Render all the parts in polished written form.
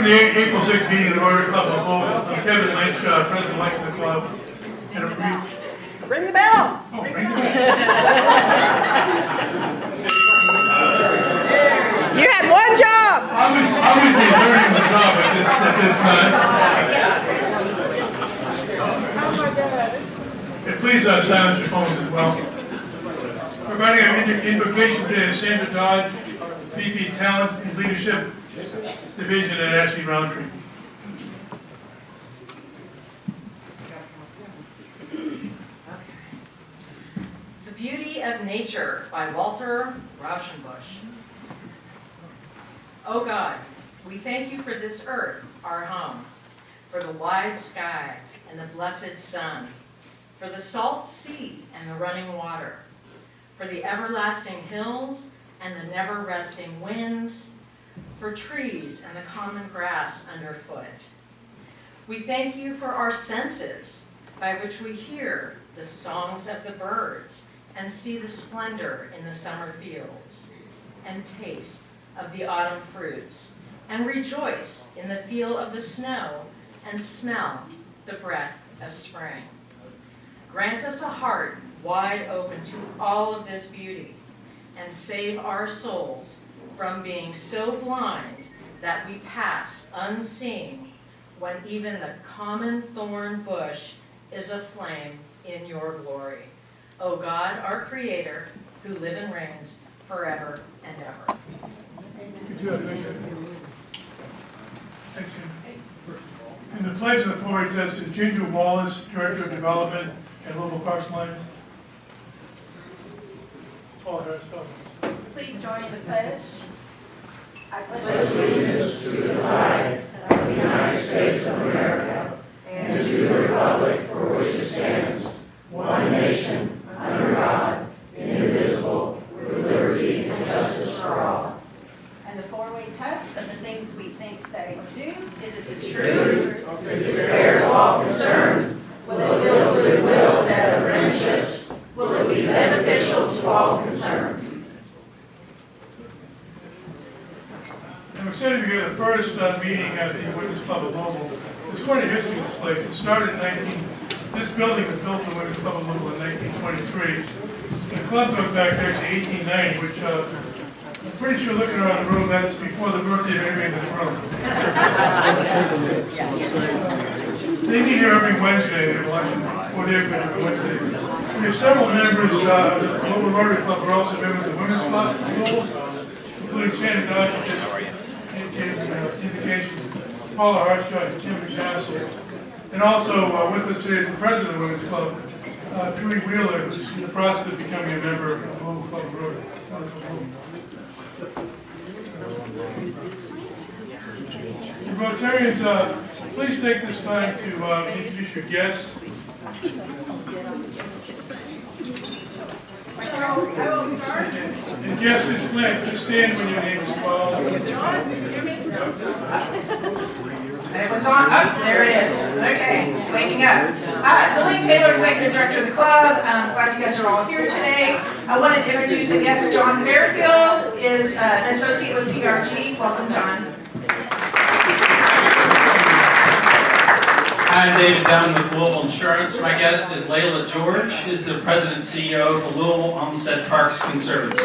Welcome to the April 6th meeting of the Rotary Club of Louisville. I'm Kevin Lynch, President-elect of the club. And Ring the bell! Oh, ring the bell. You had one job! Obviously learning the job at this time. And please silence your phones as well. Providing our invocation today is Sandra Dodge, VP Talent and Leadership Division at Ashley Roundtree. The Beauty of Nature by Walter Rauschenbusch. Oh God, we thank you for this earth, our home, for the wide sky and the blessed sun, for the salt sea and the running water, for the everlasting hills and the never-resting winds, for trees and the common grass underfoot. We thank you for our senses, by which we hear the songs of the birds and see the splendor in the summer fields, and taste of the autumn fruits, and rejoice in the feel of the snow, and smell the breath of spring. Grant us a heart wide open to all of this beauty, and save our souls from being so blind that we pass unseeing when even the common thorn bush is aflame in your glory. O God, our Creator, who live and reigns forever and ever. Good job. Thanks, Jim. And the pledge of the floor is to Ginger Wallace, Director of Development at Louisville Parks and Lands. Paul Harris, Please join in the pledge. I pledge allegiance to the flag of the United States of America and to the republic for which it stands, one nation, under God, indivisible, with liberty and justice for all. And the four-way test of the things we think, say, or do. Is it the truth? Is it fair to all concerned? Will it build goodwill, better friendships? Will it be beneficial to all concerned? I'm excited to be here at the first meeting at the Women's Club of Louisville. There's quite a history of this place. It started in this building was built for the Women's Club of Louisville in 1923. The club goes back to actually 1890, which I'm pretty sure looking around the room, that's before the birthday of anybody in this room. They meet here every Wednesday. They have lunch before they open every Wednesday. We have several members of the local Rotary Club who are also members of the Women's Club of Louisville, including Sandra Dodge, who just indications, Paula Hartshot, and Tim McCaskill. And also with us today is the president of the Women's Club, Julie Wheeler, who's in the process of becoming a member of the local club of Rotary. The Rotarians, please take this time to introduce your guests. So I will start. And guests, just stand when your name is called. John, hear me? It was on. Oh, there it is. Okay, it's waking up. Delaney Taylor, Executive Director of the club. Glad you guys are all here today. I wanted to introduce a guest. John Merrifield is an associate with PRG. Welcome, John. I'm David Dunn with Louisville Insurance. My guest is Layla George, who's the President and CEO of the Louisville Homestead Parks Conservancy.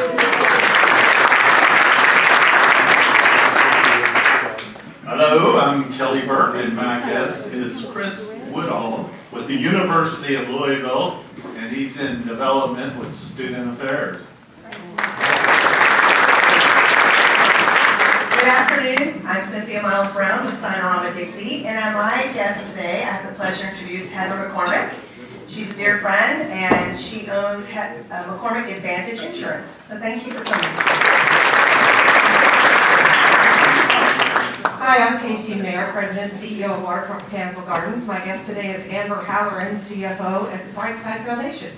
Hello, I'm Kelly Burke, and my guest is Chris Woodall with the University of Louisville, and he's in development with student affairs. Good afternoon. I'm Cynthia Miles Brown with Signorama Dixie, and my guest today, I have the pleasure to introduce Heather McCormick. She's a dear friend, and she owns McCormick Advantage Insurance. So thank you for coming. Hi, I'm Casey Mayer, President and CEO of Waterfront Botanical Gardens. My guest today is Amber Halloran, CFO at the Brightside Foundation.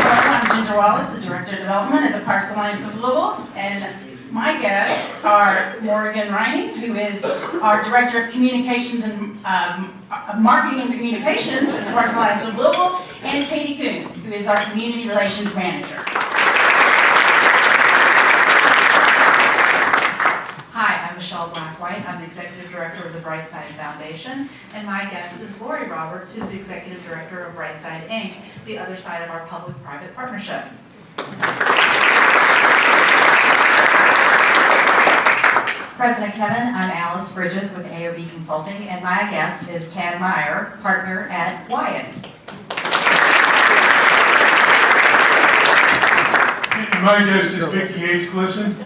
I'm Ginger Wallace, the Director of Development at the Parks Alliance of Louisville, and my guests are Morgan Reining, who is our Director of Communications and Marketing and Communications at the Parks Alliance of Louisville, and Katie Kuhn, who is our Community Relations Manager. Michelle Blackwhite. I'm the Executive Director of the Brightside Foundation. And my guest is Lori Roberts, who's the Executive Director of Brightside Inc., the other side of our public-private partnership. President Kevin, I'm Alice Bridges with AOB Consulting, and my guest is Tad Meyer, partner at Wyatt. And my guest is Vicki Yates Glisson.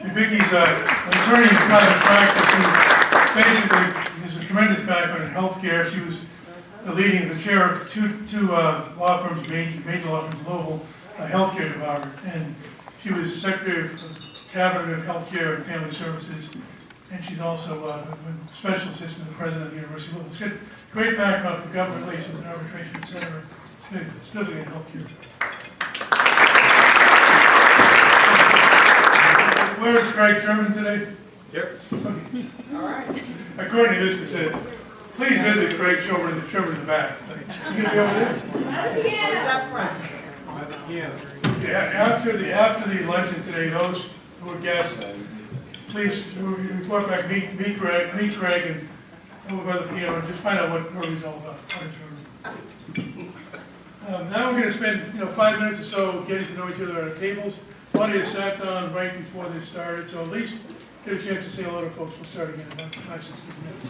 And Vicki's an attorney in private practice who basically has a tremendous background in healthcare. She was the chair of two law firms, major law firms in Louisville, healthcare department, and she was Secretary of Cabinet of Healthcare and Family Services, and she's also a special assistant to the president of the University of Louisville. She's got great background for government relations and arbitration, etc., specifically in healthcare. Where is Craig Sherman today? Here. Okay. All right. According to this, it says, please visit Craig Sherman in the back. You gonna be over there? Yeah, after the luncheon today, those who are guests, please report back, meet Craig, and we'll go to the piano and just find out what Rory's all about. Now we're going to spend 5 minutes or so getting to know each other at our tables. Plenty has sat down right before this started, so at least get a chance to say hello to folks. We'll start again in about 5-6 minutes.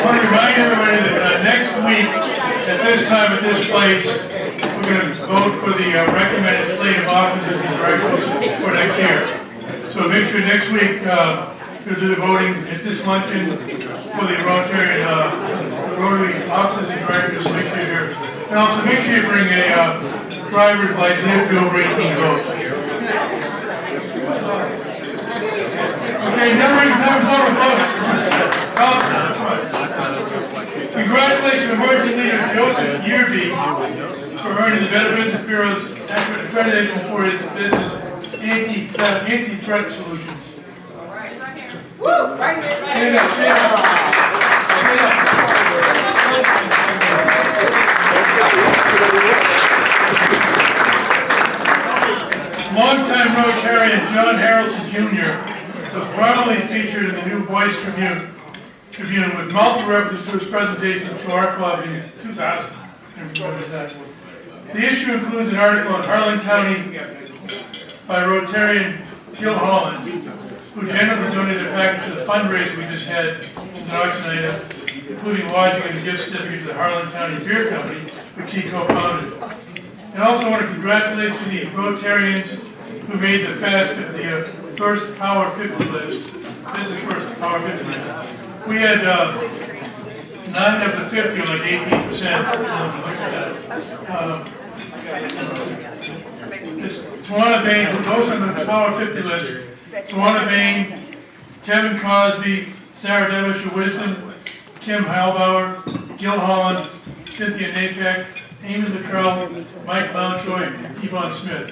want to remind everybody that next week, at this time, at this place, we're going to vote for the recommended slate of officers and directors for next year. So make sure next week, to do the voting at this luncheon for the Rotary officers and directors. Make sure you're here. And also make sure you bring a driver's license. You have to be over 18 votes. Okay, never time's over, folks. Congratulations to Emerging Leader Joseph Yearby for earning the Better Business Bureau's accreditation for his business anti-threat solutions. Woo! Right here, right here. Stand up, stand up. Longtime Rotarian John Harrelson Jr. was prominently featured in the New Voice Tribune with multiple references to his presentation to our club in 2000. The issue includes an article on Harlan County by Rotarian Gil Holland, who generously donated a package to the fundraiser we just had as an auction item, including lodging and a gift certificate to the Harlan County Beer Company, which he co-founded. And also want to congratulate to the Rotarians who made the first Power 50 list. This is the first Power 50 list. We had 9 of the 50, like 18%. Tawana Bain, those on the Power 50 list. Tawana Bain, Kevin Cosby, Sarah Devisher-Wisdom, Kim Halbauer, Gil Holland, Cynthia Napek, Eamon Luttrell, Mike Mountjoy, and Yvonne Smith.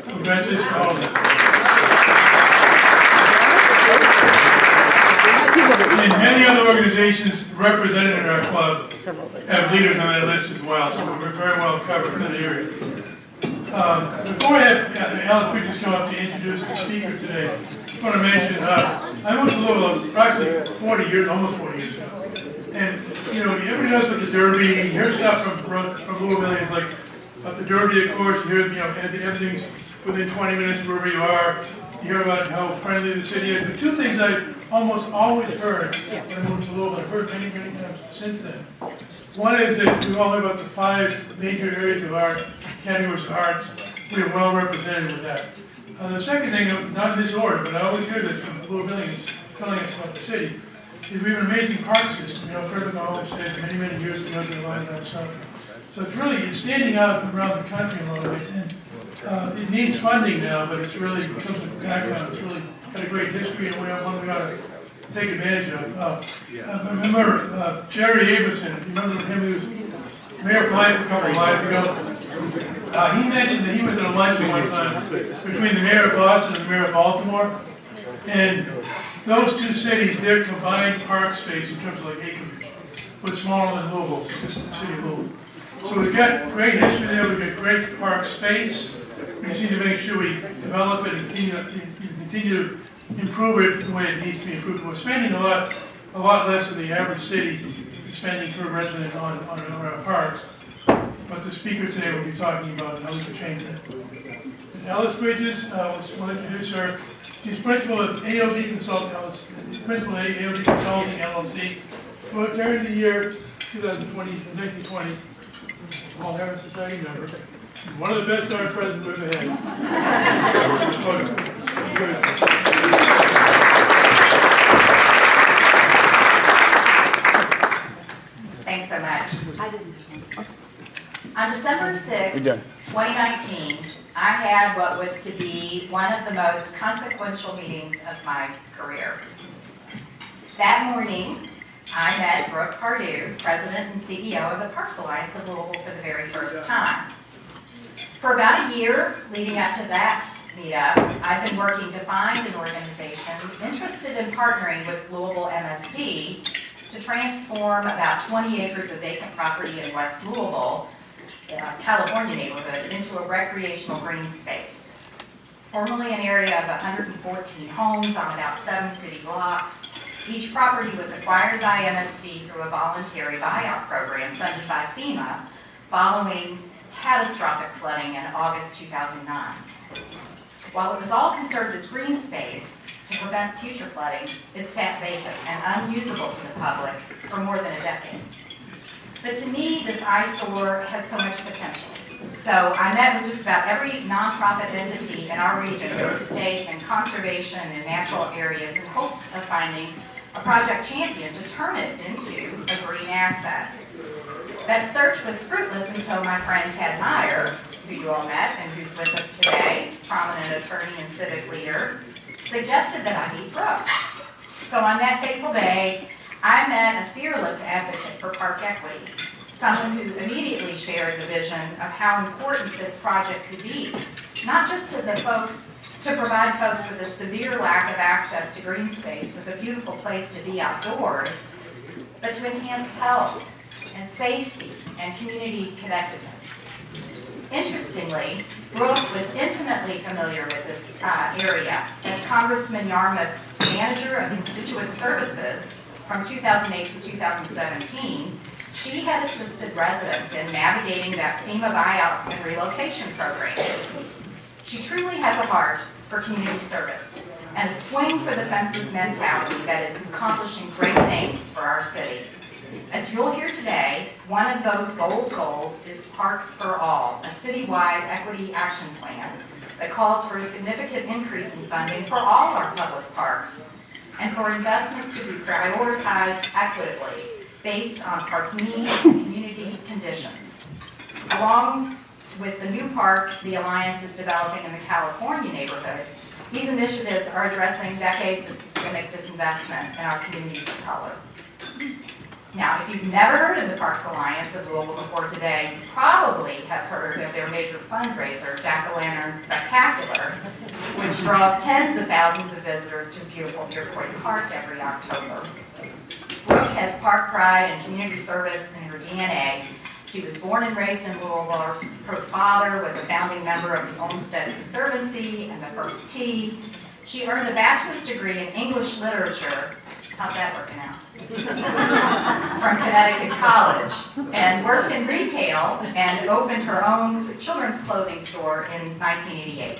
Congratulations to all of them. And many other organizations represented in our club have leaders on that list as well, so we're very well covered in that area. Before I have Alice Bridges come up to introduce the speaker today, I want to mention, I moved to Louisville approximately 40 years, almost 40 years ago. And, you know, everybody knows about the Derby, you hear stuff from Louisville, it's like, about the Derby, of course, you hear, you know, everything's within 20 minutes of wherever you are. You hear about how friendly the city is. But two things I've almost always heard when I moved to Louisville, I've heard many, many times since then. One is that we all hear about the 5 major areas of art, categories of arts. We are well represented with that. The second thing, not in this order, but I always hear this from the Louisvillians telling us about the city, is we have an amazing park system. You know, Fred McCall said many, many years ago, there's a lot of that stuff. So it's standing out around the country in a lot of ways. And it needs funding now, but it's really, in terms of background, it's really got a great history, and we have one we got to take advantage of. Remember Jerry Abramson, if you remember him, he was mayor for life a couple of lives ago. He mentioned that he was at a luncheon one time between the mayor of Boston and the mayor of Baltimore. And those two cities, their combined park space in terms of like acreage was smaller than Louisville, just the city of Louisville. So we've got great history there, we've got great park space. We just need to make sure we develop it and continue to improve it the way it needs to be improved. We're spending a lot less than the average city is spending per resident on our parks. But the speaker today will be talking about how we can change that. And Alice Bridges, we'll introduce her. She's principal of AOD Consulting, LLC. Rotary of the year 1920. Paul Harris Society member. One of the best art presidents we've ever had. Thanks so much. On December 6, 2019, I had what was to be one of the most consequential meetings of my career. That morning, I met Brooke Pardue, President and CEO of the Parks Alliance of Louisville, for the very first time. For about a year leading up to that meetup, I've been working to find an organization interested in partnering with Louisville MSD to transform about 20 acres of vacant property in West Louisville, California neighborhood, into a recreational green space. Formerly an area of 114 homes on about 7 city blocks, each property was acquired by MSD through a voluntary buyout program funded by FEMA following catastrophic flooding in August 2009. While it was all conserved as green space to prevent future flooding, it sat vacant and unusable to the public for more than a decade. But to me, this eyesore had so much potential. So I met with just about every nonprofit entity in our region with a stake in conservation and natural areas in hopes of finding a project champion to turn it into a green asset. That search was fruitless until my friend Ted Meyer, who you all met and who's with us today, prominent attorney and civic leader, suggested that I meet Brooke. So on that fateful day, I met a fearless advocate for park equity, someone who immediately shared the vision of how important this project could be, not just to the folks, to provide folks with a severe lack of access to green space with a beautiful place to be outdoors, but to enhance health and safety and community connectedness. Interestingly, Brooke was intimately familiar with this area as Congressman Yarmouth's manager of constituent services from 2008 to 2017. She had assisted residents in navigating that FEMA buyout and relocation program. She truly has a heart for community service and a swing for the fences mentality that is accomplishing great things for our city. As you'll hear today, one of those bold goals is Parks for All, a citywide equity action plan that calls for a significant increase in funding for all our public parks and for investments to be prioritized equitably based on park need and community conditions. Along with the new park the Alliance is developing in the California neighborhood, these initiatives are addressing decades of systemic disinvestment in our communities of color. Now, if you've never heard of the Parks Alliance of Louisville before today, you probably have heard of their major fundraiser, Jack-O-Lantern Spectacular, which draws tens of thousands of visitors to beautiful Iroquois Park every October. Brooke has park pride and community service in her DNA. She was born and raised in Louisville. Her father was a founding member of the Olmsted Conservancy and the First Tee. She earned a bachelor's degree in English literature. How's that working out? From Connecticut College, and worked in retail and opened her own children's clothing store in 1988.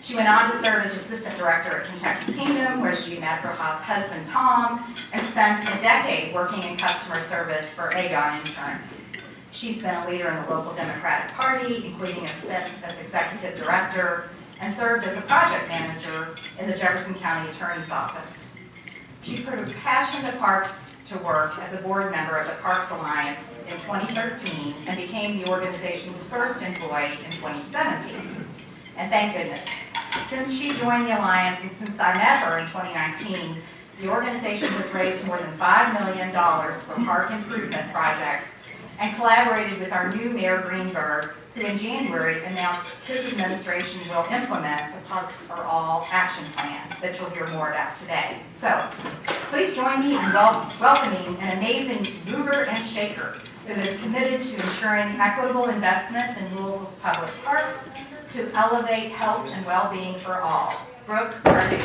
She went on to serve as assistant director at Kentucky Kingdom, where she met her husband Tom and spent a decade working in customer service for Aegon Insurance. She's been a leader in the local Democratic Party, including a stint as executive director, and served as a project manager in the Jefferson County Attorney's Office. She put her passion to parks to work as a board member of the Parks Alliance in 2013 and became the organization's first employee in 2017. And thank goodness, since she joined the Alliance and since I met her in 2019, the organization has raised more than $5 million for park improvement projects and collaborated with our new Mayor Greenberg, who in January announced his administration will implement the Parks for All action plan that you'll hear more about today. So please join me in welcoming an amazing mover and shaker who is committed to ensuring equitable investment in Louisville's public parks to elevate health and well-being for all. Brooke Pardue.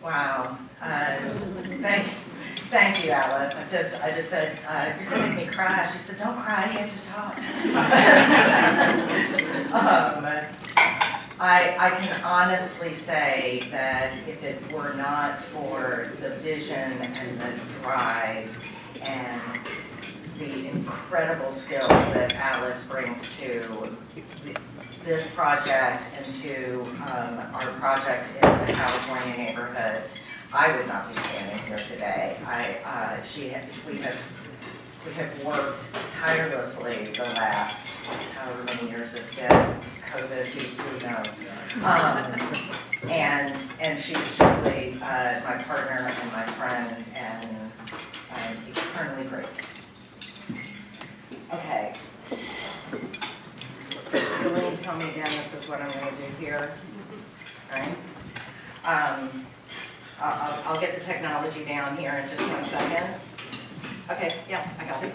Wow. Thank you, Alice. I just said, you're going to make me cry. She said, don't cry, you have to talk. I can honestly say that if it were not for the vision and the drive and the incredible skills that Alice brings to this project and to our project in the California neighborhood, I would not be standing here today. We have worked tirelessly the last however many years it's been, COVID, who knows. And she's truly my partner and my friend, and I'm eternally grateful. Okay. Celine, tell me again, this is what I'm going to do here. All right. I'll get the technology down here in just 1 second. Okay, yeah, I got it.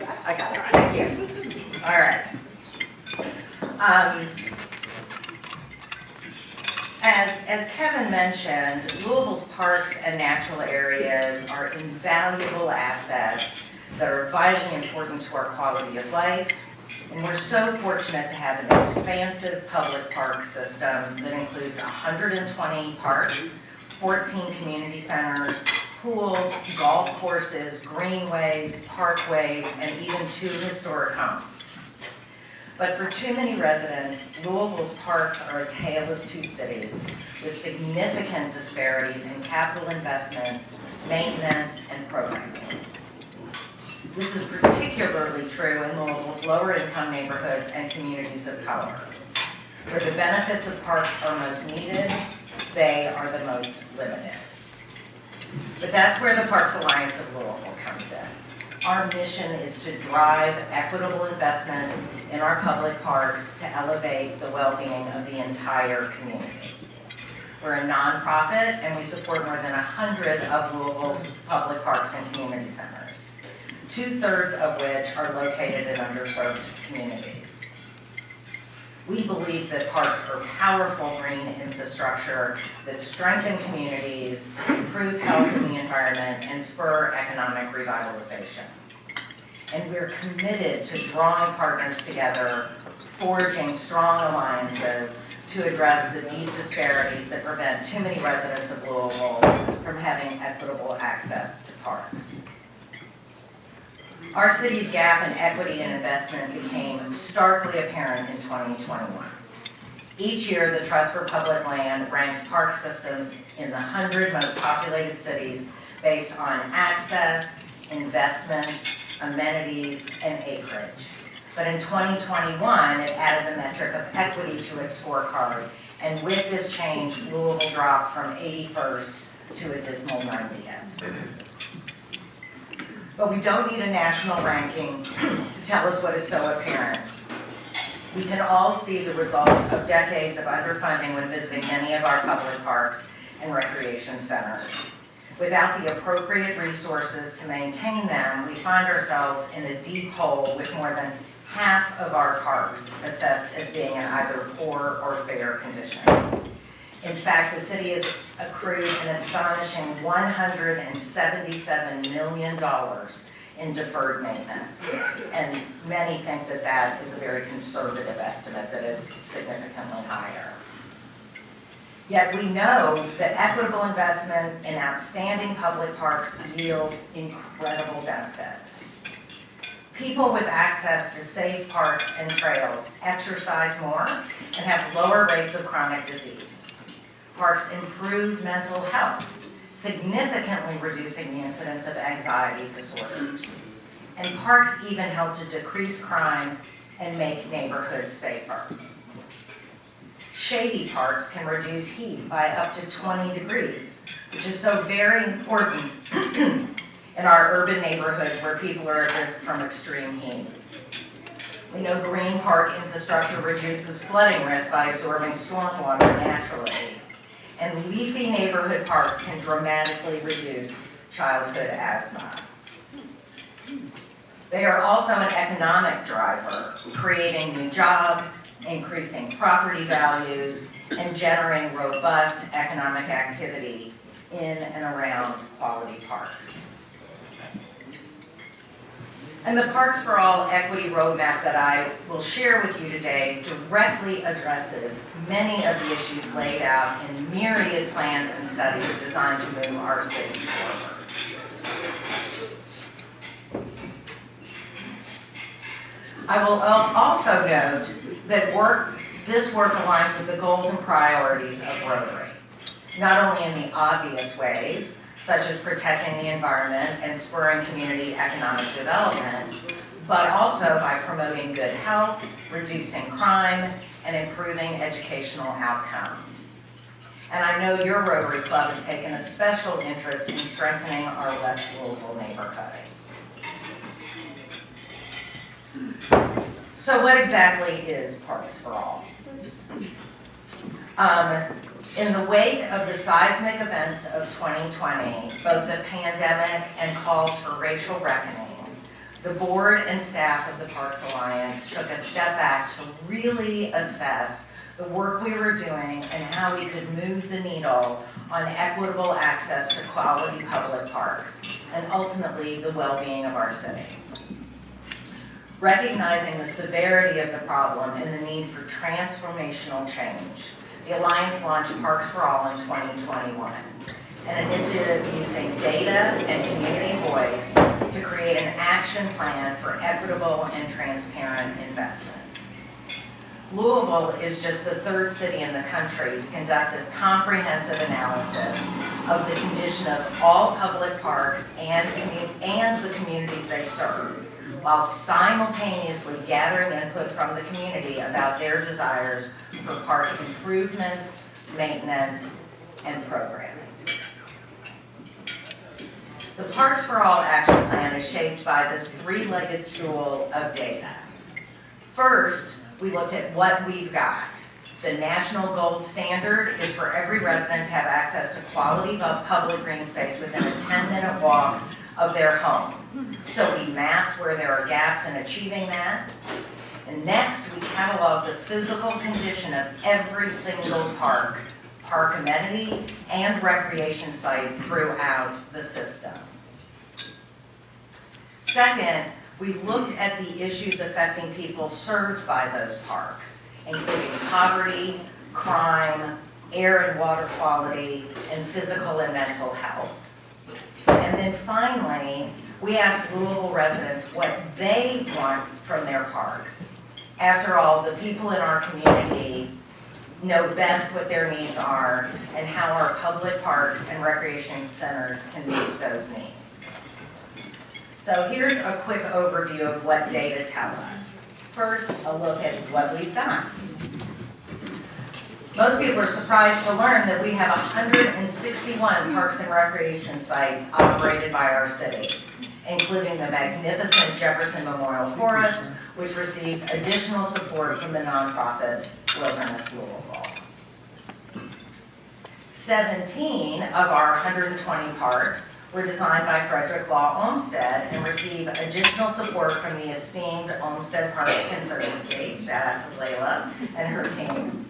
Thank you. All right. As Kevin mentioned, Louisville's parks and natural areas are invaluable assets that are vitally important to our quality of life, And we're so fortunate to have an expansive public park system that includes 120 parks, 14 community centers, pools, golf courses, greenways, parkways, and even 2 historic homes. But for too many residents, Louisville's parks are a tale of 2 cities with significant disparities in capital investment, maintenance, and programming. This is particularly true in Louisville's lower income neighborhoods and communities of color. Where the benefits of parks are most needed, they are the most limited. But that's where the Parks Alliance of Louisville comes in. Our mission is to drive equitable investment in our public parks to elevate the well-being of the entire community. We're a nonprofit and we support more than 100 of Louisville's public parks and community centers, 2/3 of which are located in underserved communities. We believe that parks are powerful green infrastructure that strengthen communities, improve health in the environment, and spur economic revitalization. And we're committed to drawing partners together, forging strong alliances to address the deep disparities that prevent too many residents of Louisville from having equitable access to parks. Our city's gap in equity and investment became starkly apparent in 2021. Each year, the Trust for Public Land ranks park systems in the 100 most populated cities based on access, investment, amenities, and acreage. But in 2021, it added the metric of equity to its scorecard, and with this change, Louisville dropped from 81st to a dismal 90th. But we don't need a national ranking to tell us what is so apparent. We can all see the results of decades of underfunding when visiting many of our public parks and recreation centers. Without the appropriate resources to maintain them, we find ourselves in a deep hole with more than half of our parks assessed as being in either poor or fair condition. In fact, the city has accrued an astonishing $177 million in deferred maintenance. And many think that that is a very conservative estimate, that it's significantly higher. Yet we know that equitable investment in outstanding public parks yields incredible benefits. People with access to safe parks and trails exercise more and have lower rates of chronic disease. Parks improve mental health, significantly reducing the incidence of anxiety disorders. And parks even help to decrease crime and make neighborhoods safer. Shady parks can reduce heat by up to 20 degrees, which is so very important in our urban neighborhoods where people are at risk from extreme heat. We know green park infrastructure reduces flooding risk by absorbing stormwater naturally. And leafy neighborhood parks can dramatically reduce childhood asthma. They are also an economic driver, creating new jobs, increasing property values, and generating robust economic activity in and around quality parks. And the Parks for All Equity Roadmap that I will share with you today directly addresses many of the issues laid out in myriad plans and studies designed to move our city forward. I will also note that this work aligns with the goals and priorities of Rotary, not only in the obvious ways, such as protecting the environment and spurring community economic development, but also by promoting good health, reducing crime, and improving educational outcomes. And I know your Rotary Club has taken a special interest in strengthening our West Louisville neighborhoods. So what exactly is Parks for All? In the wake of the seismic events of 2020, both the pandemic and calls for racial reckoning, the board and staff of the Parks Alliance took a step back to really assess the work we were doing and how we could move the needle on equitable access to quality public parks and ultimately the well-being of our city. Recognizing the severity of the problem and the need for transformational change, the Alliance launched Parks for All in 2021, an initiative using data and community voice to create an action plan for equitable and transparent investment. Louisville is just the third city in the country to conduct this comprehensive analysis of the condition of all public parks and the communities they serve, while simultaneously gathering input from the community about their desires for park improvements, maintenance, and programming. The Parks for All action plan is shaped by this three-legged stool of data. First, we looked at what we've got. The national gold standard is for every resident to have access to quality public green space within a 10-minute walk of their home. So we mapped where there are gaps in achieving that. And next, we cataloged the physical condition of every single park amenity, and recreation site throughout the system. Second, we looked at the issues affecting people served by those parks, including poverty, crime, air and water quality, and physical and mental health. And then finally, we asked Louisville residents what they want from their parks. After all, the people in our community know best what their needs are and how our public parks and recreation centers can meet those needs. So here's a quick overview of what data tell us. First, a look at what we've done. Most people are surprised to learn that we have 161 parks and recreation sites operated by our city, including the magnificent Jefferson Memorial Forest, which receives additional support from the nonprofit Wilderness Louisville. 17 of our 120 parks were designed by Frederick Law Olmsted and receive additional support from the esteemed Olmsted Parks Conservancy. Shout out to Layla and her team.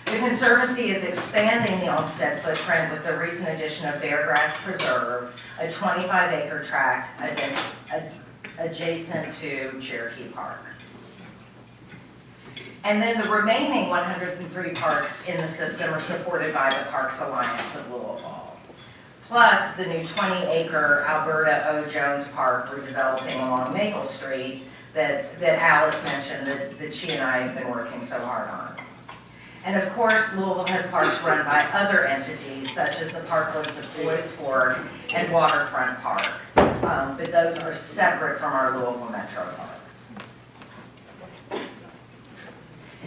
The Conservancy is expanding the Olmsted footprint with the recent addition of Beargrass Preserve, a 25-acre tract adjacent to Cherokee Park. And then the remaining 103 parks in the system are supported by the Parks Alliance of Louisville. Plus the new 20-acre Alberta O. Jones Park we're developing along Maple Street that Alice mentioned that she and I have been working so hard on. And of course, Louisville has parks run by other entities, such as the parklands of Floyd's Fork and Waterfront Park. But those are separate from our Louisville Metro parks.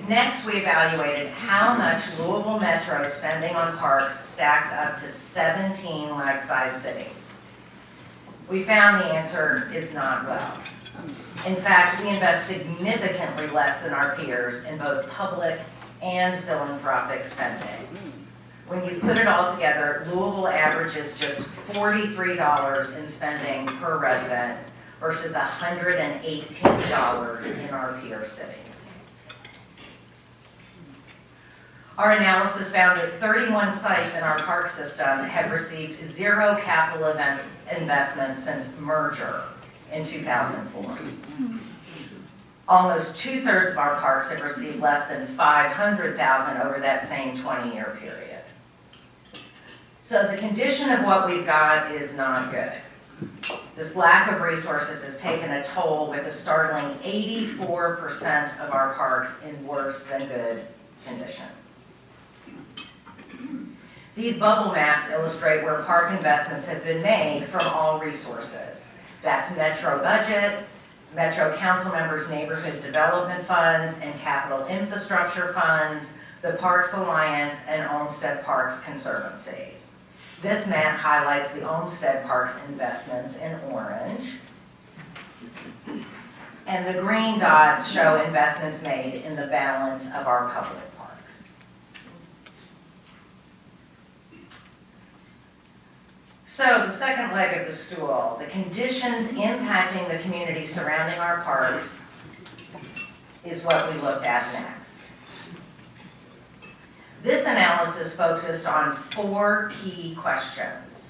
Next, we evaluated how much Louisville Metro spending on parks stacks up to 17 like-sized cities. We found the answer is not well. In fact, we invest significantly less than our peers in both public and philanthropic spending. When you put it all together, Louisville averages just $43 in spending per resident versus $118 in our peer cities. Our analysis found that 31 sites in our park system have received zero capital investment since merger in 2004. Almost 2/3 of our parks have received less than $500,000 over that same 20-year period. So the condition of what we've got is not good. This lack of resources has taken a toll, with a startling 84% of our parks in worse than good condition. These bubble maps illustrate where park investments have been made from all resources. That's Metro budget, Metro Council members' neighborhood development funds and capital infrastructure funds, the Parks Alliance, and Olmsted Parks Conservancy. This map highlights the Olmsted Parks investments in orange, and the green dots show investments made in the balance of our public parks. So the second leg of the stool, the conditions impacting the community surrounding our parks, is what we looked at next. This analysis focused on 4 key questions.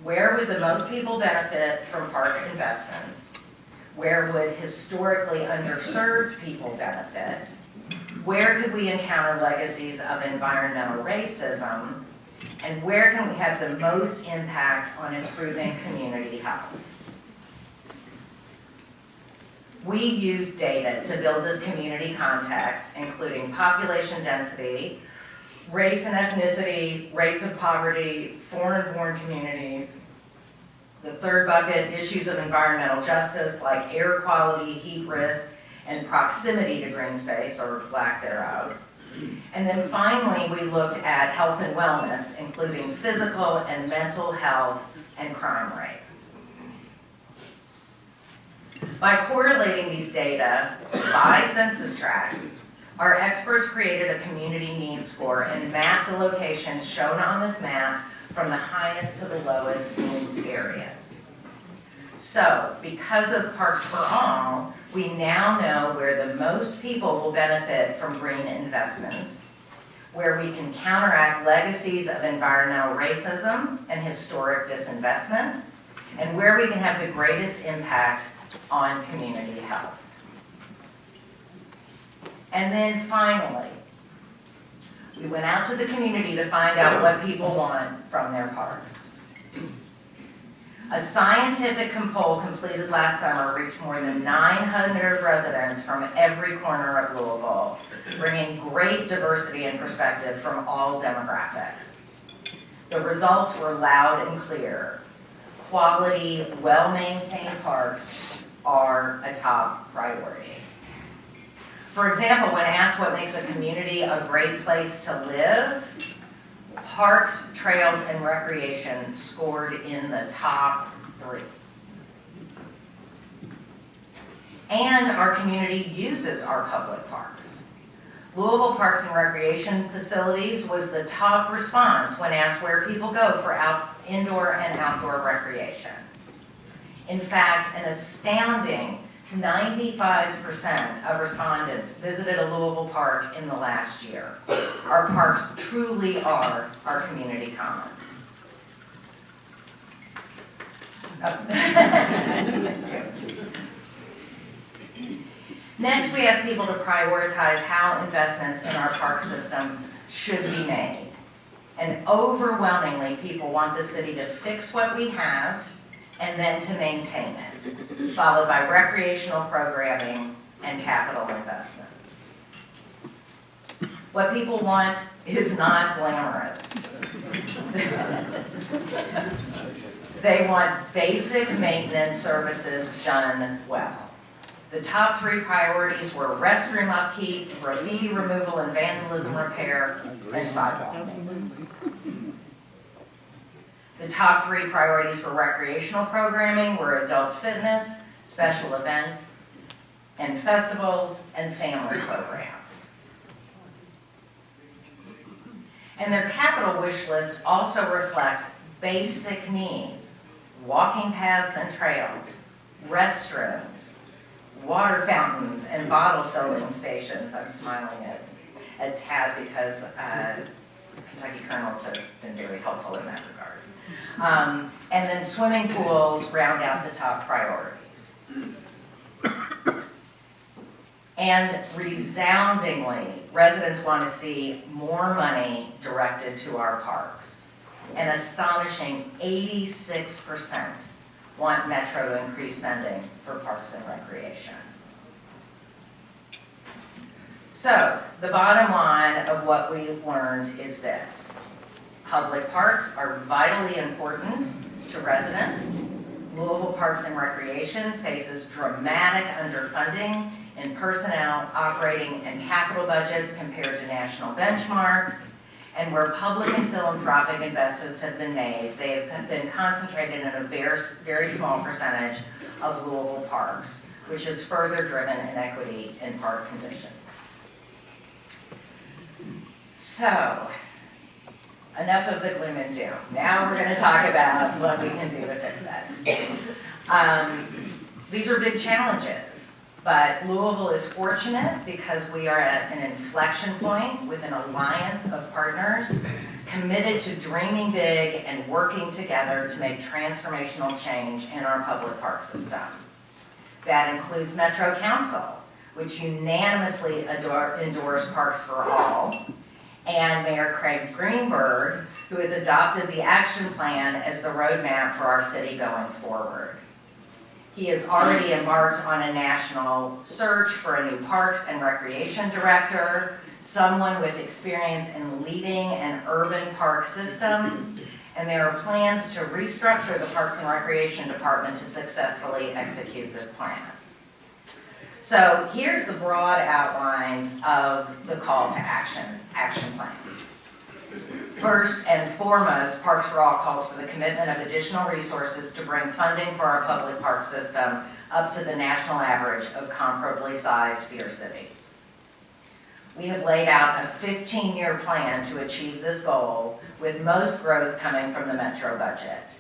Where would the most people benefit from park investments? Where would historically underserved people benefit? Where could we encounter legacies of environmental racism? And where can we have the most impact on improving community health? We use data to build this community context, including population density, race and ethnicity, rates of poverty, foreign-born communities. The third bucket, issues of environmental justice like air quality, heat risk, and proximity to green space, or lack thereof. And then finally, we looked at health and wellness, including physical and mental health and crime rates. By correlating these data by census tract, our experts created a community needs score and mapped the locations shown on this map from the highest to the lowest needs areas. So, because of Parks for All, we now know where the most people will benefit from green investments, where we can counteract legacies of environmental racism and historic disinvestment, and where we can have the greatest impact on community health. And then finally, we went out to the community to find out what people want from their parks. A scientific poll completed last summer reached more than 900 residents from every corner of Louisville, bringing great diversity and perspective from all demographics. The results were loud and clear. Quality, well-maintained parks are a top priority. For example, when asked what makes a community a great place to live, parks, trails, and recreation scored in the top 3. And our community uses our public parks. Louisville Parks and Recreation Facilities was the top response when asked where people go for indoor and outdoor recreation. In fact, an astounding 95% of respondents visited a Louisville park in the last year. Our parks truly are our community commons. Next, we ask people to prioritize how investments in our park system should be made. And overwhelmingly, people want the city to fix what we have and then to maintain it, followed by recreational programming and capital investments. What people want is not glamorous. They want basic maintenance services done well. The top 3 priorities were restroom upkeep, graffiti removal and vandalism repair, and sidewalk maintenance. The top 3 priorities for recreational programming were adult fitness, special events, and festivals, and family programs. And their capital wish list also reflects basic needs: walking paths and trails, restrooms, water fountains, and bottle filling stations. I'm smiling at Tad because Kentucky Colonels have been very helpful in that regard. And then swimming pools round out the top priorities. And resoundingly, residents want to see more money directed to our parks. An astonishing 86% want Metro to increase spending for parks and recreation. So, the bottom line of what we learned is this. Public parks are vitally important to residents. Louisville Parks and Recreation faces dramatic underfunding in personnel, operating, and capital budgets compared to national benchmarks. And where public and philanthropic investments have been made, they have been concentrated in a very small percentage of Louisville parks, which has further driven inequity in park conditions. So, enough of the gloom and doom. Now we're going to talk about what we can do to fix it. These are big challenges, but Louisville is fortunate because we are at an inflection point with an alliance of partners committed to dreaming big and working together to make transformational change in our public park system. That includes Metro Council, which unanimously endorsed Parks for All, and Mayor Craig Greenberg, who has adopted the action plan as the roadmap for our city going forward. He has already embarked on a national search for a new Parks and Recreation Director, someone with experience in leading an urban park system, and there are plans to restructure the Parks and Recreation Department to successfully execute this plan. So here's the broad outlines of the call to action plan. First and foremost, Parks for All calls for the commitment of additional resources to bring funding for our public park system up to the national average of comparably sized peer cities. We have laid out a 15-year plan to achieve this goal, with most growth coming from the Metro budget.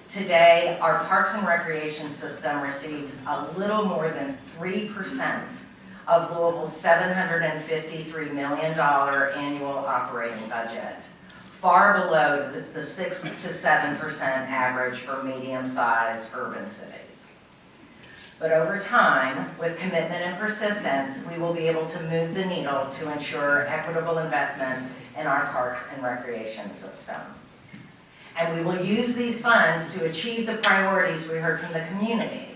Today, our Parks and Recreation system receives a little more than 3% of Louisville's $753 million annual operating budget, far below the 6 to 7% average for medium-sized urban cities. But over time, with commitment and persistence, we will be able to move the needle to ensure equitable investment in our Parks and Recreation system. And we will use these funds to achieve the priorities we heard from the community.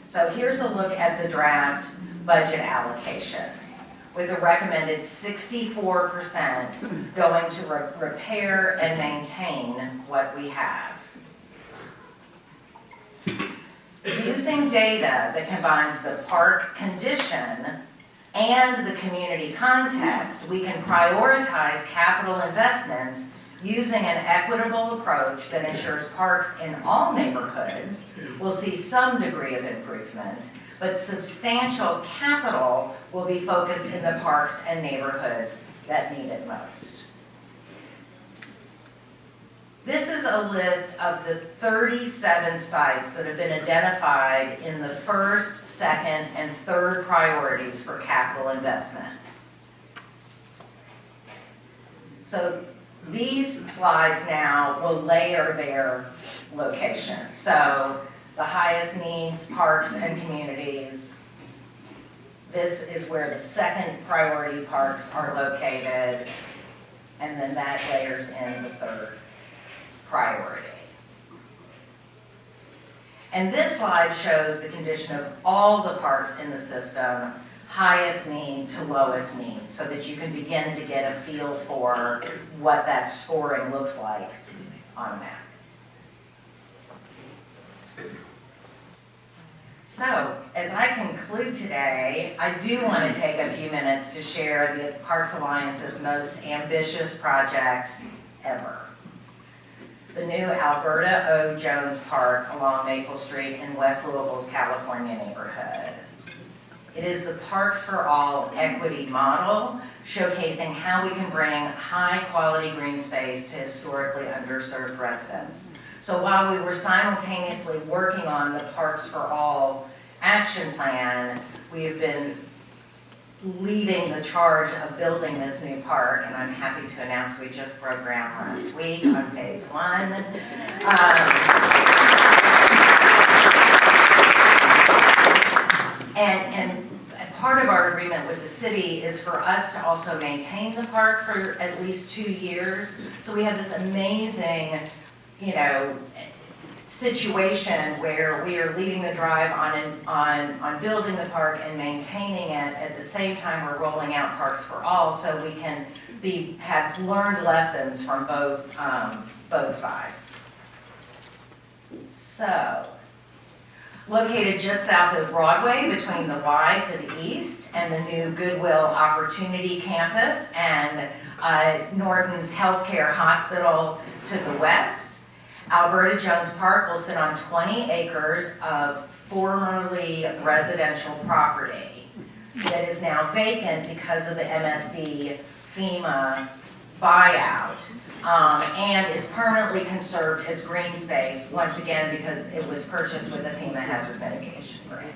So here's a look at the draft budget allocations, with a recommended 64% going to repair and maintain what we have. Using data that combines the park condition and the community context, we can prioritize capital investments using an equitable approach that ensures parks in all neighborhoods will see some degree of improvement, but substantial capital will be focused in the parks and neighborhoods that need it most. This is a list of the 37 sites that have been identified in the first, second, and third priorities for capital investments. So these slides now will layer their locations. So the highest needs, parks and communities. This is where the second priority parks are located, and then that layers in the third priority. And this slide shows the condition of all the parks in the system, highest need to lowest need, so that you can begin to get a feel for what that scoring looks like on a map. So, as I conclude today, I do want to take a few minutes to share the Parks Alliance's most ambitious project ever. The new Alberta O. Jones Park along Maple Street in West Louisville's California neighborhood. It is the Parks for All equity model, showcasing how we can bring high-quality green space to historically underserved residents. So while we were simultaneously working on the Parks for All action plan, we have been leading the charge of building this new park, and I'm happy to announce we just broke ground last week on phase 1. And part of our agreement with the city is for us to also maintain the park for at least 2 years. So we have this amazing, situation where we are leading the drive on building the park and maintaining it at the same time we're rolling out Parks for All, so we can have learned lessons from both sides. So, located just south of Broadway between the Y to the east and the new Goodwill Opportunity Campus and Norton's Healthcare Hospital to the west, Alberta Jones Park will sit on 20 acres of formerly residential property that is now vacant because of the MSD FEMA buyout, and is permanently conserved as green space, once again because it was purchased with a FEMA hazard mitigation grant.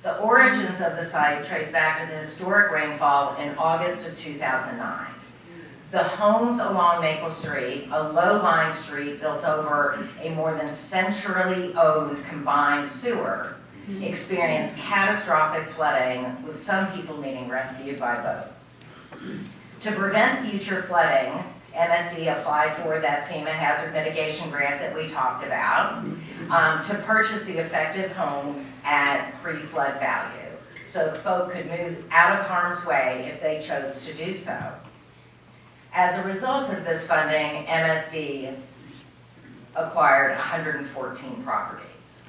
The origins of the site trace back to the historic rainfall in August of 2009. The homes along Maple Street, a low-lying street built over a more than century-owned combined sewer, experienced catastrophic flooding, with some people needing rescue by boat. To prevent future flooding, MSD applied for that FEMA hazard mitigation grant that we talked about to purchase the affected homes at pre-flood value, so folk could move out of harm's way if they chose to do so. As a result of this funding, MSD acquired 114 properties.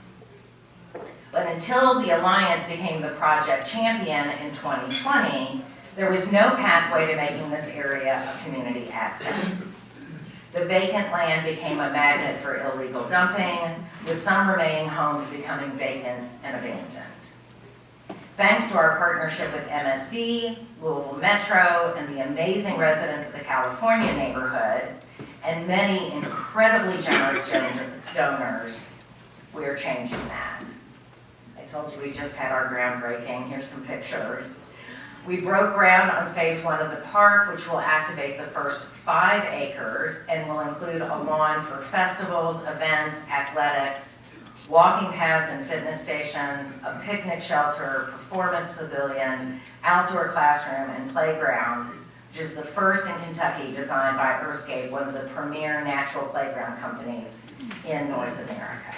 But until the Alliance became the project champion in 2020, there was no pathway to making this area a community asset. The vacant land became a magnet for illegal dumping, with some remaining homes becoming vacant and abandoned. Thanks to our partnership with MSD, Louisville Metro, and the amazing residents of the California neighborhood, and many incredibly generous donors, we're changing that. I told you we just had our groundbreaking. Here's some pictures. We broke ground on phase 1 of the park, which will activate the first 5 acres and will include a lawn for festivals, events, athletics, walking paths and fitness stations, a picnic shelter, performance pavilion, outdoor classroom, and playground, which is the first in Kentucky designed by Earthscape, one of the premier natural playground companies in North America.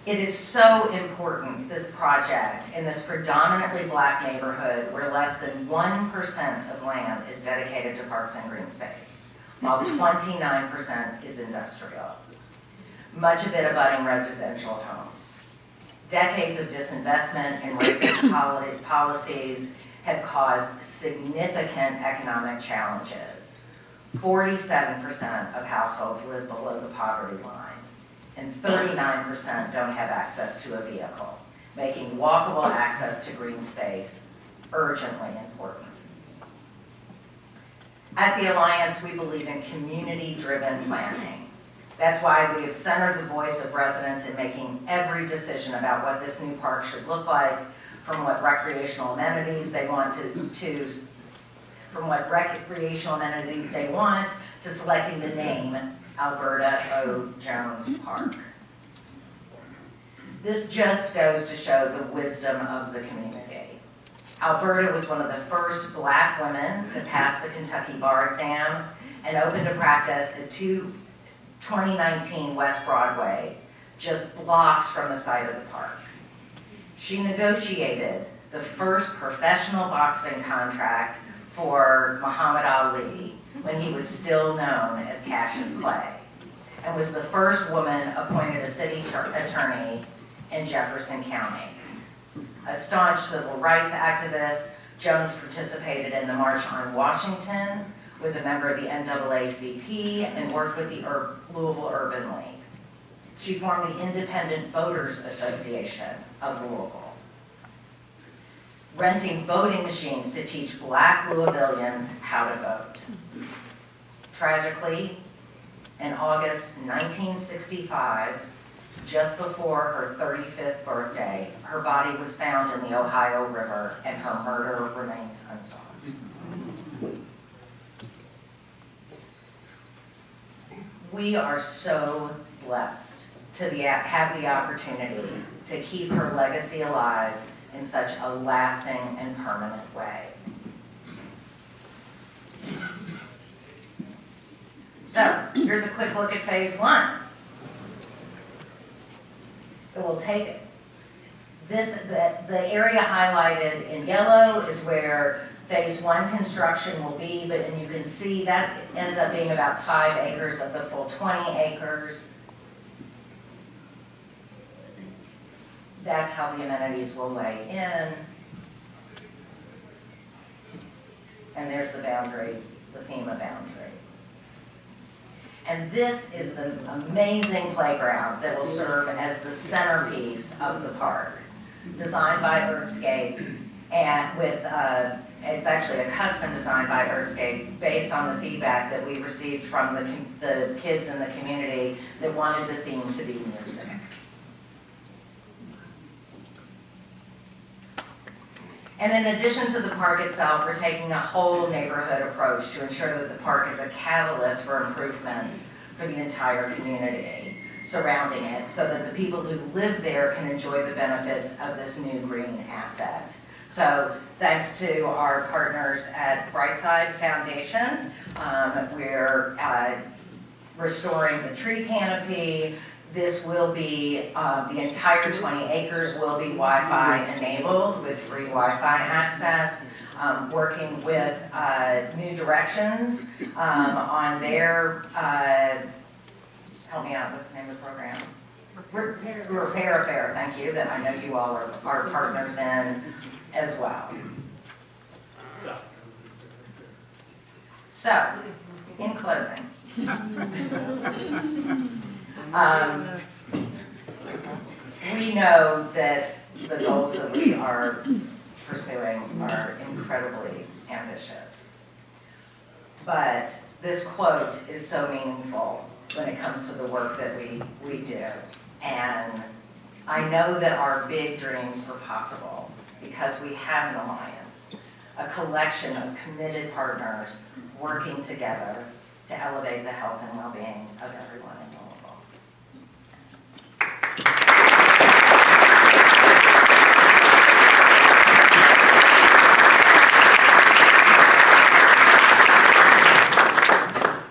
It is so important, this project, in this predominantly black neighborhood where less than 1% of land is dedicated to parks and green space, while 29% is industrial. Much of it abutting residential homes. Decades of disinvestment and racist policies have caused significant economic challenges. 47% of households live below the poverty line, and 39% don't have access to a vehicle, making walkable access to green space urgently important. At the Alliance, we believe in community-driven planning. That's why we have centered the voice of residents in making every decision about what this new park should look like, from what recreational amenities they want to selecting the name Alberta O. Jones Park. This just goes to show the wisdom of the community. Alberta was one of the first black women to pass the Kentucky bar exam and opened a practice at 2019 West Broadway, just blocks from the site of the park. She negotiated the first professional boxing contract for Muhammad Ali when he was still known as Cassius Clay, and was the first woman appointed a city attorney in Jefferson County. A staunch civil rights activist, Jones participated in the March on Washington, was a member of the NAACP, and worked with the Louisville Urban League. She formed the Independent Voters Association of Louisville, renting voting machines to teach black Louisvillians how to vote. Tragically, in August 1965, just before her 35th birthday, her body was found in the Ohio River, and her murder remains unsolved. We are so blessed to have the opportunity to keep her legacy alive in such a lasting and permanent way. So, here's a quick look at phase 1. It will take the area highlighted in yellow is where phase 1 construction will be, and you can see that ends up being about 5 acres of the full 20 acres. That's how the amenities will lay in. And there's the boundary, the FEMA boundary. And this is the amazing playground that will serve as the centerpiece of the park, designed by Earthscape, and with, it's actually a custom design by Earthscape based on the feedback that we received from the kids in the community that wanted the theme to be music. And in addition to the park itself, we're taking a whole neighborhood approach to ensure that the park is a catalyst for improvements for the entire community surrounding it, so that the people who live there can enjoy the benefits of this new green asset. So thanks to our partners at Brightside Foundation, we're restoring the tree canopy. This will be, the entire 20 acres will be Wi-Fi enabled with free Wi-Fi access. Working with New Directions on their, help me out, what's the name of the program? Repair Fair, thank you, that I know you all are partners in as well. So, in closing. We know that the goals that we are pursuing are incredibly ambitious. But this quote is so meaningful when it comes to the work that we do. And I know that our big dreams are possible because we have an alliance, a collection of committed partners working together to elevate the health and well-being of everyone in Louisville.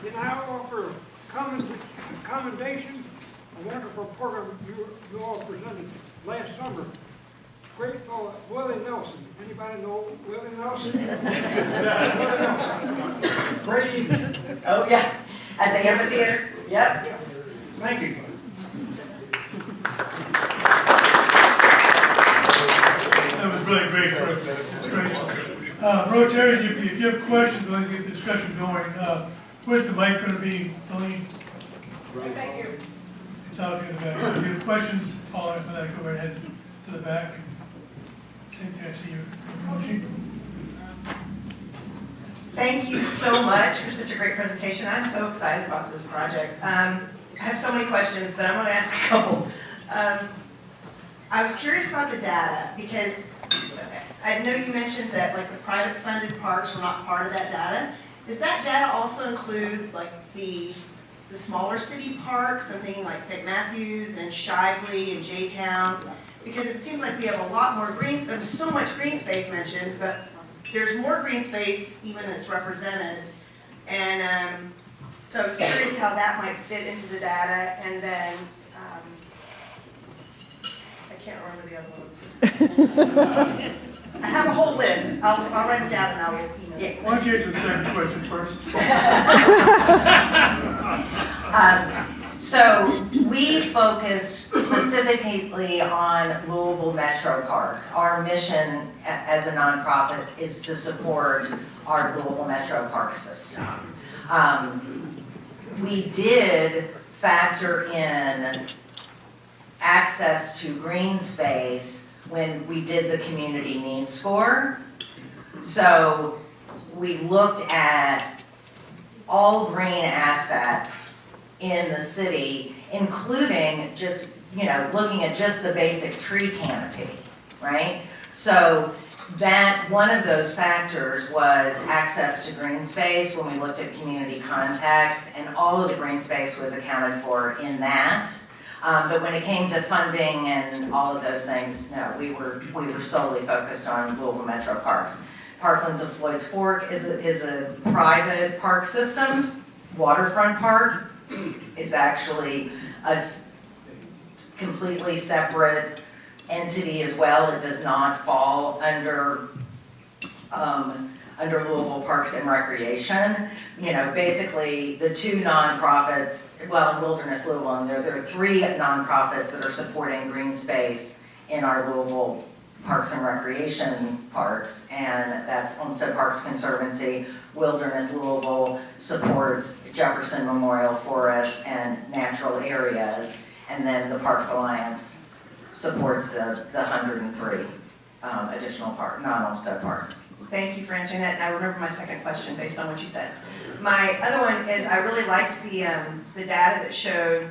Can I offer commendation? A wonderful program you all presented last summer. Great fellow, Willie Nelson. Anybody know Willie Nelson? Willie Nelson. Great evening. Oh, yeah. At the amphitheater? Yep. Thank you. That was really great, Brooke. Rotaries, if you have questions, we'll get the discussion going. Where's the mic going to be, Deline? Right back here. It's out here in the back. So if you have questions, follow up on that, go right ahead to the back. Same thing, I see your motion. Thank you so much for such a great presentation. I'm so excited about this project. I have so many questions, but I'm going to ask a couple. I was curious about the data because I know you mentioned that like the private funded parks were not part of that data. Does that data also include like the smaller city parks, I'm thinking like St. Matthews and Shively and J-Town? Because it seems like we have a lot more green, there's so much green space mentioned, but there's more green space even that's represented. And so I was curious how that might fit into the data. And then, I can't remember the other ones. I have a whole list. I'll write it down and I will email it. Why don't you answer the second question first? So we focus specifically on Louisville Metro Parks. Our mission as a nonprofit is to support our Louisville Metro Park system. We did factor in access to green space when we did the community needs score. So we looked at all green assets in the city, including just, looking at just the basic tree canopy, right? So that one of those factors was access to green space when we looked at community context, and all of the green space was accounted for in that. But when it came to funding and all of those things, no, we were solely focused on Louisville Metro Parks. Parklands of Floyd's Fork is a private park system. Waterfront Park is actually a completely separate entity as well. It does not fall under Louisville Parks and Recreation. Basically the two nonprofits, well, in Wilderness Louisville, and there are three nonprofits that are supporting green space in our Louisville Parks and Recreation parks, and that's Olmsted Parks Conservancy. Wilderness Louisville supports Jefferson Memorial Forest and natural areas, and then the Parks Alliance supports the 103 additional non-Olmsted parks. Thank you for answering that. And I remember my second question based on what you said. My other one is I really liked the data that showed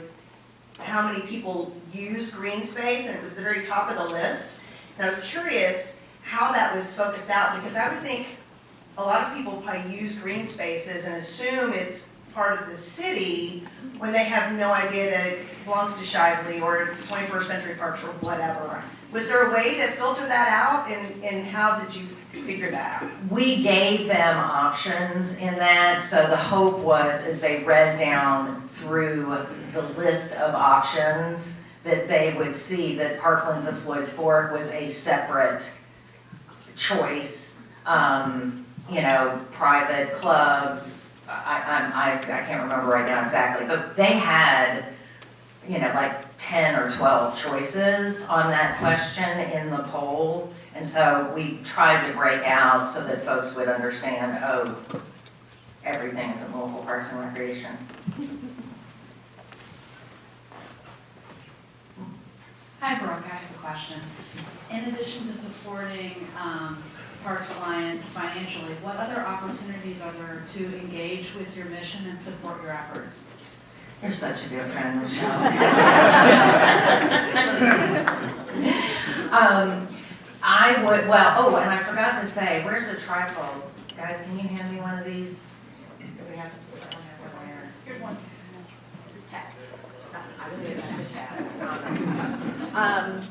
how many people use green space, and it was the very top of the list. And I was curious, how that was focused out, because I would think a lot of people probably use green spaces and assume it's part of the city when they have no idea that it belongs to Shively or it's 21st Century Parks or whatever. Was there a way to filter that out, and how did you figure that out? We gave them options in that, so the hope was as they read down through the list of options that they would see that Parklands of Floyd's Fork was a separate choice. You know, private clubs, I can't remember right now exactly, but they had, you know, like 10 or 12 choices on that question in the poll. And so we tried to break out so that folks would understand, oh, everything is in local parks and recreation. Hi, Brooke, I have a question. In addition to supporting Parks Alliance financially, what other opportunities are there to engage with your mission and support your efforts? You're such a good friend, Michelle. I would, well, oh, and I forgot to say, where's the trifold? Guys, can you hand me one of these? Do we have, I don't have one there. Here's one. This is Ted's. I will give that to Ted.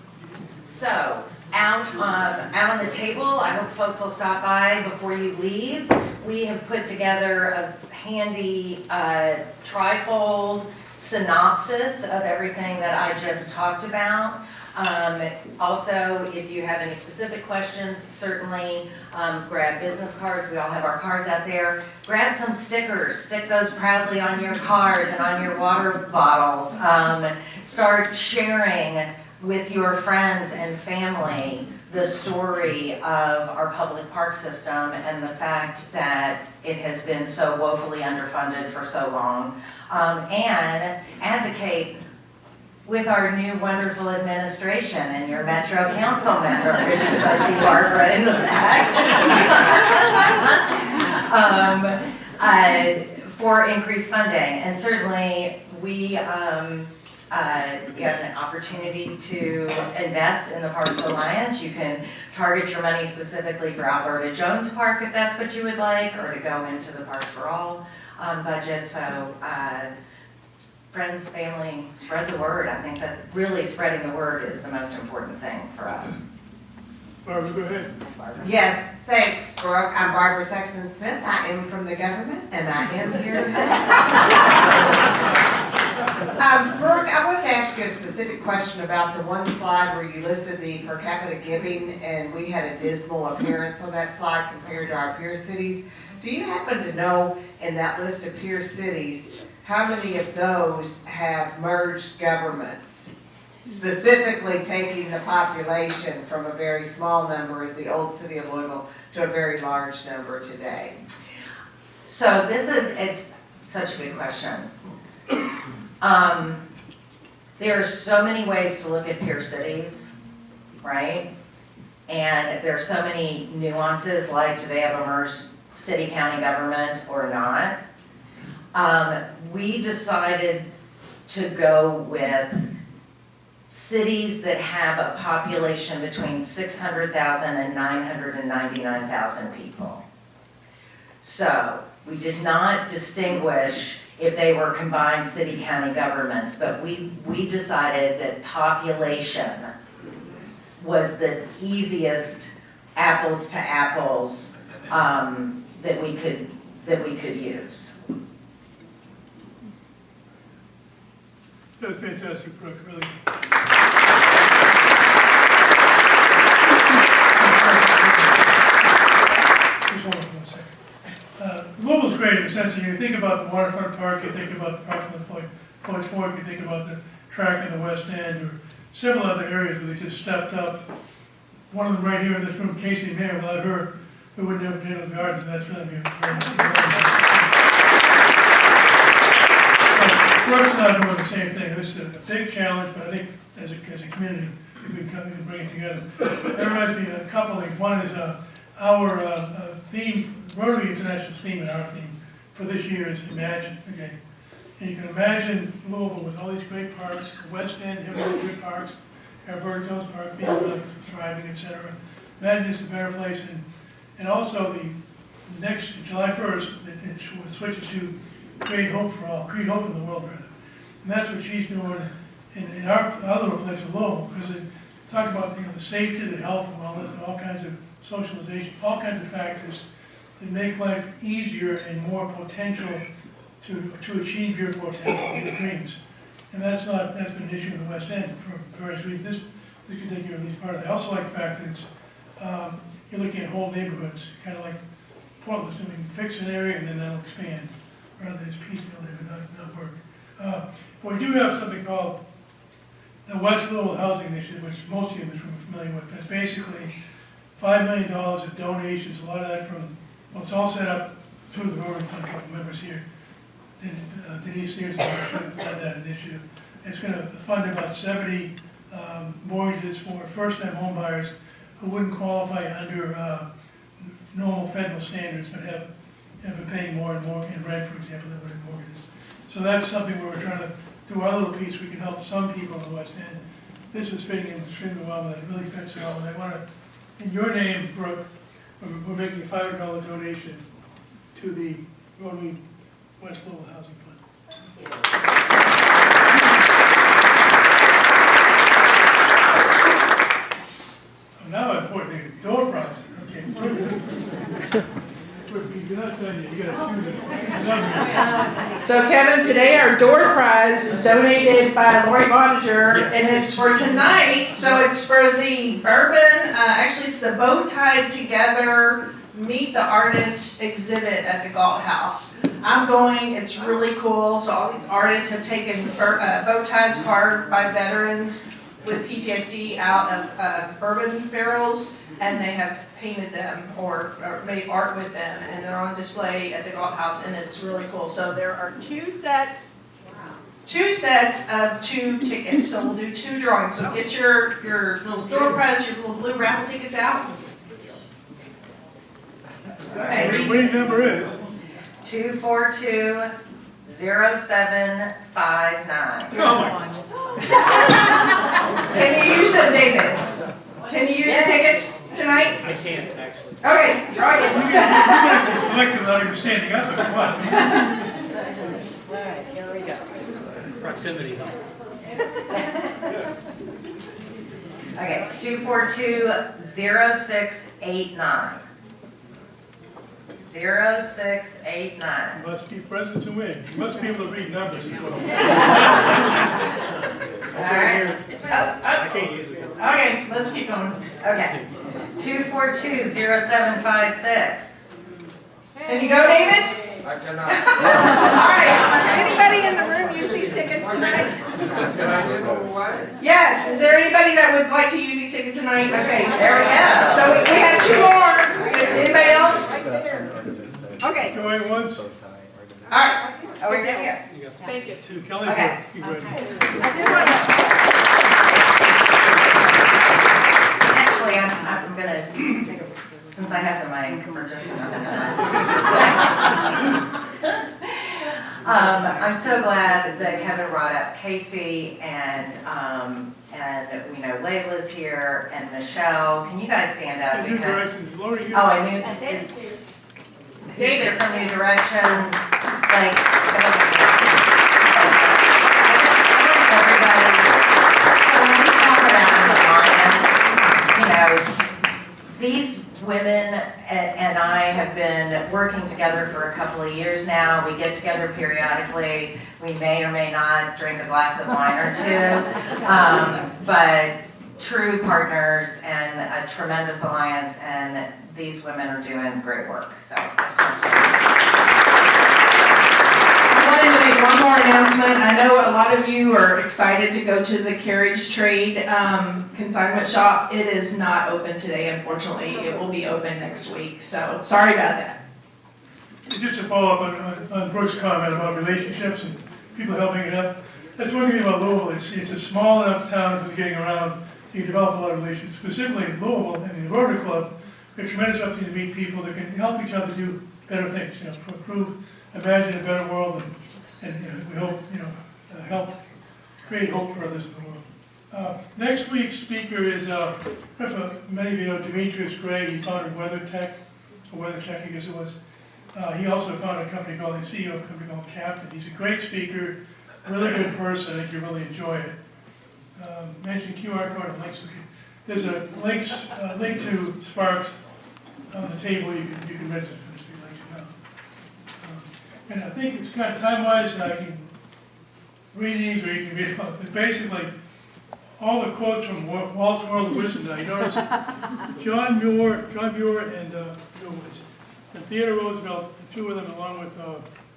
So, out on the table, I hope folks will stop by before you leave. We have put together a handy trifold synopsis of everything that I just talked about. Also, if you have any specific questions, certainly grab business cards. We all have our cards out there. Grab some stickers. Stick those proudly on your cars and on your water bottles. Start sharing with your friends and family the story of our public park system and the fact that it has been so woefully underfunded for so long. And advocate with our new wonderful administration and your Metro Council members, as I see Barbara in the back, for increased funding. And certainly we have an opportunity to invest in the Parks Alliance. You can target your money specifically for Alberta Jones Park if that's what you would like, or to go into the Parks for All budget. So friends, family, spread the word. I think that really spreading the word is the most important thing for us. Barbara, go ahead. Barbara. Yes, thanks, Brooke. I'm Barbara Sexton Smith. I am from the government, and I am here today. Brooke, I wanted to ask you a specific question about the one slide where you listed the per capita giving, and we had a dismal appearance on that slide compared to our peer cities. Do you happen to know in that list of peer cities, how many of those have merged governments? Specifically taking the population from a very small number as the old city of Louisville to a very large number today. So this is such a good question. There are so many ways to look at peer cities, right? And there are so many nuances, like do they have a merged city-county government or not? We decided to go with cities that have a population between 600,000 and 999,000 people. So we did not distinguish if they were combined city-county governments, but we decided that population was the easiest apples to apples that we could use. That was fantastic, Brooke, really. Just one second. Louisville's great in the sense that you think about the waterfront park, you think about the Parklands Floyd's Fork, you think about the track in the West End, or several other areas where they just stepped up. One of them right here in this room, Casey Mayer, without her, we wouldn't have been able to garden, so that's really very Brooke's not doing the same thing. This is a big challenge, but I think as a community, we can bring it together. That reminds me of a couple things. One is our theme, Rotary International's theme and our theme for this year is Imagine, okay? And you can imagine Louisville with all these great parks, the West End, having all good parks, Alberta Jones Park being really thriving, et cetera. imagine it's a better place. And also the next July 1st, it switches to create hope for all, create hope in the world, rather. And that's what she's doing in our other place with Louisville, because it talks about the safety, the health, and wellness, and all kinds of socialization, all kinds of factors that make life easier and more potential to achieve your potential, your dreams. And that's been an issue in the West End for various reasons. This could take care of at least part of it. I also like the fact that it's you're looking at whole neighborhoods, kind of like Portland's doing. Fix an area and then that'll expand, rather than just piecemeal it and not work. But we do have something called the West Louisville Housing Initiative, which most of you in this room are familiar with. It's basically $5 million of donations, a lot of that from, well, it's all set up through the Rotary Fund, a couple members here. Denise Sears led that initiative. It's going to fund about 70 mortgages for first-time home buyers who wouldn't qualify under normal federal standards, but have been paying more and more in rent, for example, than would in mortgages. So that's something where we're trying to, through our little piece, we can help some people in the West End. This was fitting in extremely well, but it really fits well. And I want to, in your name, Brooke, we're making a $500 donation to the Rotary West Louisville Housing Fund. Now I'm pointing at door prize. Okay. You're not done yet. You got a few minutes. So Kevin, today our door prize is donated by Lori Boninger, and it's for tonight. So it's for the Bourbon, actually it's the Bow Tied Together Meet the Artist exhibit at the Galt House. I'm going, it's really cool. So all these artists have taken bow ties carved by veterans with PTSD out of bourbon barrels, and they have painted them or made art with them, and they're on display at the Galt House, and it's really cool. So there are two sets of 2 tickets. So we'll do 2 drawings. So get your little door prize, your little blue raffle tickets out. The winning number is 242-0759. Can you use them, David? Can you use the tickets tonight? I can't, actually. Okay, draw it. you can collect them without even standing up if you want. Here we go. Proximity help. Okay, 242-0689. 0689. You must be present to win. You must be able to read numbers as well. All right. I can't use it. Okay, let's keep going. Okay. 242-0756. Can you go, David? I cannot. All right. Anybody in the room use these tickets tonight? Can I give them away? Yes. Is there anybody that would like to use these tickets tonight? Okay. There we go. So we have 2 more. Anybody else? Okay. Going once. All right. Oh, we're good. Thank you. To Kelly. Okay. Actually, I'm going to, since I have the mic for just a minute. I'm so glad that Kevin brought up Casey and we know Layla's here and Michelle. Can you guys stand up? New Because directions. Lori, you. oh, I knew David from New Directions. Like everybody. So when we talk about the alliance, these women and I have been working together for a couple of years now. We get together periodically. We may or may not drink a glass of wine or 2, but true partners and a tremendous alliance, and these women are doing great work. So I wanted to make one more announcement. I know a lot of you are excited to go to the carriage trade consignment shop. It is not open today, unfortunately. It will be open next week. So sorry about that. Just to follow up on Brooke's comment about relationships and people helping it up. That's one thing about Louisville. It's a small enough town to be getting around. You develop a lot of relationships. Specifically in Louisville and the Rotary Club, it's a tremendous opportunity to meet people that can help each other do better things. To improve, imagine a better world, and we hope help create hope for others in the world. Next week's speaker is, many of you know Demetrius Gray. He founded WeatherTech, or WeatherTech, I guess it was. He also founded a company called, the CEO of a company called Captain. He's a great speaker, really good person. I think you'll really enjoy it. Mention QR code and links. There's a link to Sparks on the table. You can register for this. We'd like you know. And I think it's kind of time-wise. I can read these, or you can read. But basically, all the quotes from Walt's World of Wisdom. Now you notice John Muir, and and Theodore Roosevelt, the two of them, along with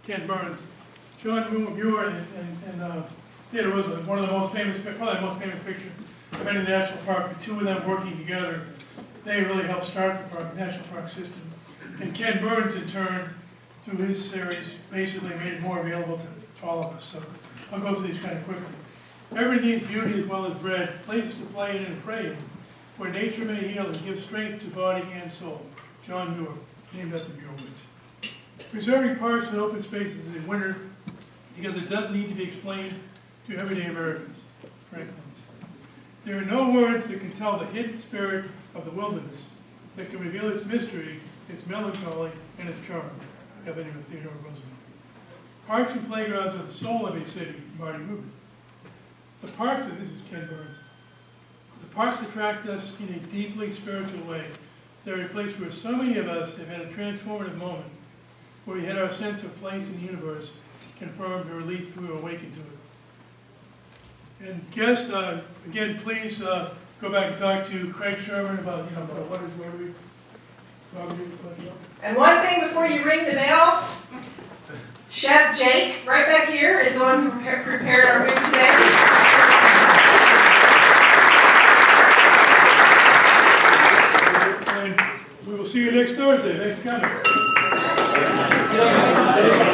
Ken Burns. John Muir and Theodore Roosevelt, one of the most famous, probably the most famous picture of any national park. The two of them working together, they really helped start the national park system. And Ken Burns, in turn, through his series, basically made it more available to all of us. So I'll go through these kind of quickly. Everyone needs beauty as well as bread, places to play in and pray in, where nature may heal and give strength to body and soul. John Muir, named after Muir Woods. Preserving parks and open spaces in winter because it does need to be explained to everyday Americans. Franklin. There are no words that can tell the hidden spirit of the wilderness, that can reveal its mystery, its melancholy, and its charm. Evident of Theodore Roosevelt. Parks and playgrounds are the soul of a city, Marty Rubin. The parks, and this is Ken Burns, the parks attract us in a deeply spiritual way. They're a place where so many of us have had a transformative moment, where we had our sense of place in the universe confirmed or at least we were awakened to it. And guests, again, please go back and talk to Craig Sherman about, what is Rotary. And one thing before you ring the bell, Chef Jake, right back here, is the one who prepared our food today. And we will see you next Thursday. Thanks for coming.